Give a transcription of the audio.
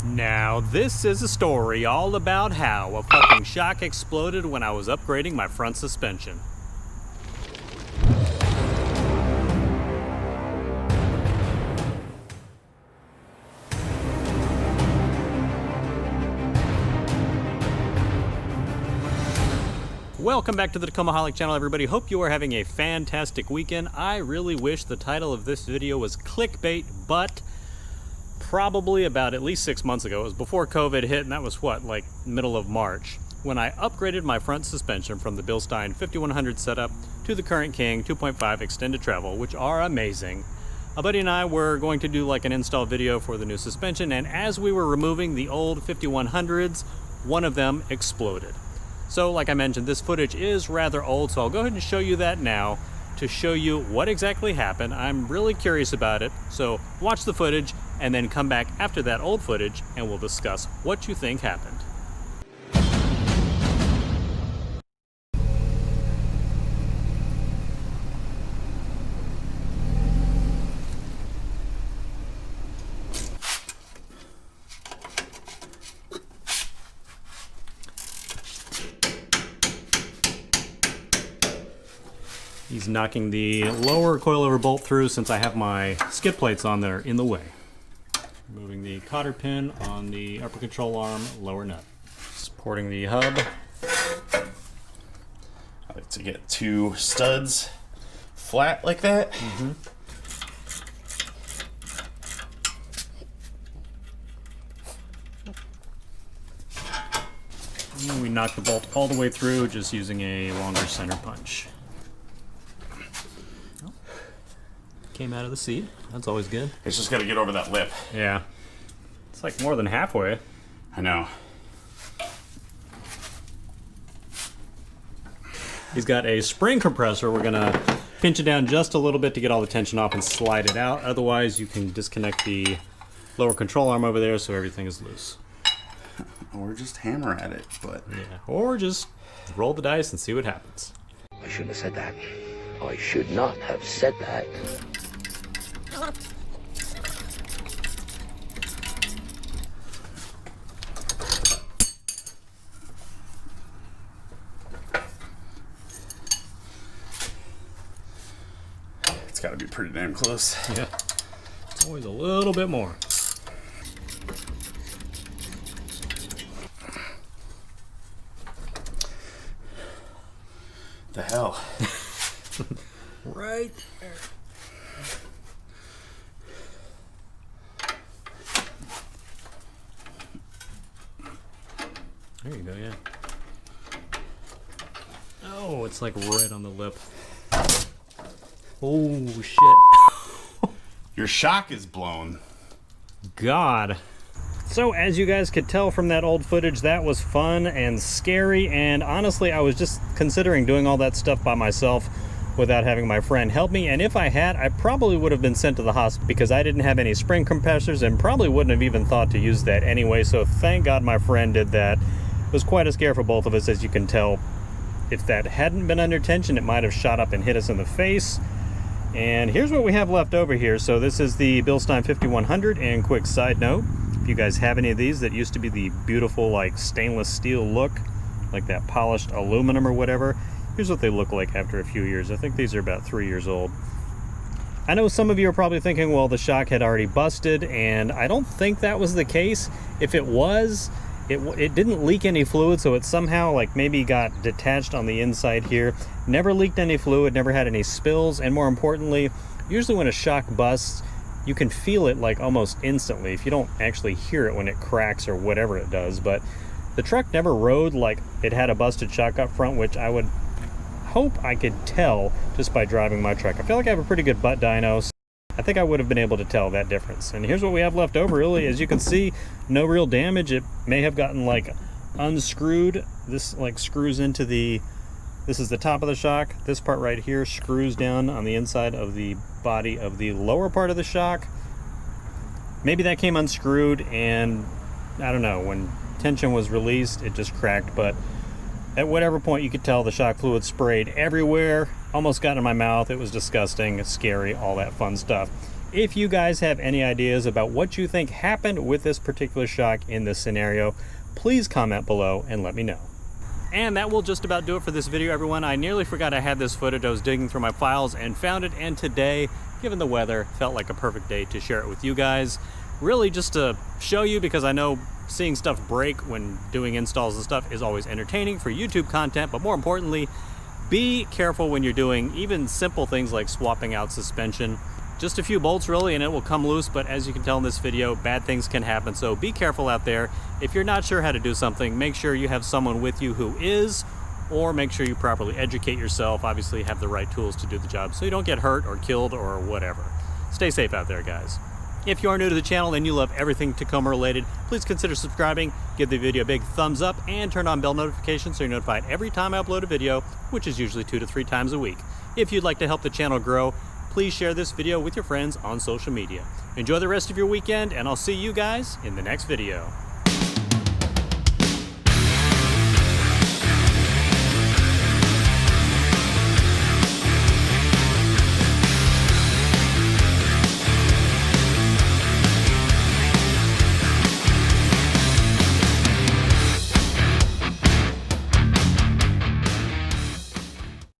Now, this is a story all about how a fucking shock exploded when I was upgrading my front suspension. Welcome back to the Tacomaholic channel, everybody. Hope you are having a fantastic weekend. I really wish the title of this video was Clickbait, but probably about at least 6 months ago, it was before COVID hit, and that was what, like middle of March, when I upgraded my front suspension from the Bilstein 5100 setup to the current King 2.5 extended travel, which are amazing. A buddy and I were going to do like an install video for the new suspension, and as we were removing the old 5100s, one of them exploded. So like I mentioned, this footage is rather old, so I'll go ahead and show you that now to show you what exactly happened. I'm really curious about it, so watch the footage and then come back after that old footage and we'll discuss what you think happened. He's knocking the lower coilover bolt through since I have my skid plates on there in the way. Removing the cotter pin on the upper control arm, lower nut. Supporting the hub. I like to get two studs flat like that. And we knock the bolt all the way through just using a longer center punch. Came out of the seat. That's always good. It's just got to get over that lip. Yeah. It's like more than halfway. I know. He's got a spring compressor. We're gonna pinch it down just a little bit to get all the tension off and slide it out. Otherwise, you can disconnect the lower control arm over there so everything is loose. Or just hammer at it, but... Yeah. Or just roll the dice and see what happens. I shouldn't have said that. I should not have said that. It's got to be pretty damn close. Yeah. It's always a little bit more. The hell? Right there. There you go, yeah. Oh, it's like right on the lip. Oh, shit. Your shock is blown. God. So, as you guys could tell from that old footage, that was fun and scary, and honestly, I was just considering doing all that stuff by myself without having my friend help me, and if I had, I probably would have been sent to the hospital because I didn't have any spring compressors and probably wouldn't have even thought to use that anyway, so thank God my friend did that. It was quite a scare for both of us, as you can tell. If that hadn't been under tension, it might have shot up and hit us in the face. And here's what we have left over here. So this is the Bilstein 5100, and quick side note, if you guys have any of these that used to be the beautiful like stainless steel look, like that polished aluminum or whatever, here's what they look like after a few years. I think these are about 3 years old. I know some of you are probably thinking, well, the shock had already busted, and I don't think that was the case. If it was, it didn't leak any fluid, so it somehow like maybe got detached on the inside here. Never leaked any fluid, never had any spills, and more importantly, usually when a shock busts, you can feel it like almost instantly if you don't actually hear it when it cracks or whatever it does. But the truck never rode like it had a busted shock up front, which I would hope I could tell just by driving my truck. I feel like I have a pretty good butt dyno, so I think I would have been able to tell that difference. And here's what we have left over, really. As you can see, no real damage. It may have gotten like unscrewed. This like screws into the, this is the top of the shock. This part right here screws down on the inside of the body of the lower part of the shock. Maybe that came unscrewed and I don't know, when tension was released, it just cracked. But at whatever point, you could tell the shock fluid sprayed everywhere, almost got in my mouth. It was disgusting, it's scary, all that fun stuff. If you guys have any ideas about what you think happened with this particular shock in this scenario, please comment below and let me know. And that will just about do it for this video, everyone. I nearly forgot I had this footage. I was digging through my files and found it, and today, given the weather, felt like a perfect day to share it with you guys. Really just to show you, because I know seeing stuff break when doing installs and stuff is always entertaining for YouTube content, but more importantly, be careful when you're doing even simple things like swapping out suspension. Just a few bolts really and it will come loose, but as you can tell in this video, bad things can happen, so be careful out there. If you're not sure how to do something, make sure you have someone with you who is, or make sure you properly educate yourself, obviously have the right tools to do the job so you don't get hurt or killed or whatever. Stay safe out there, guys. If you are new to the channel and you love everything Tacoma related, please consider subscribing, give the video a big thumbs up, and turn on bell notifications so you're notified every time I upload a video, which is usually 2 to 3 times a week. If you'd like to help the channel grow, please share this video with your friends on social media. Enjoy the rest of your weekend, and I'll see you guys in the next video.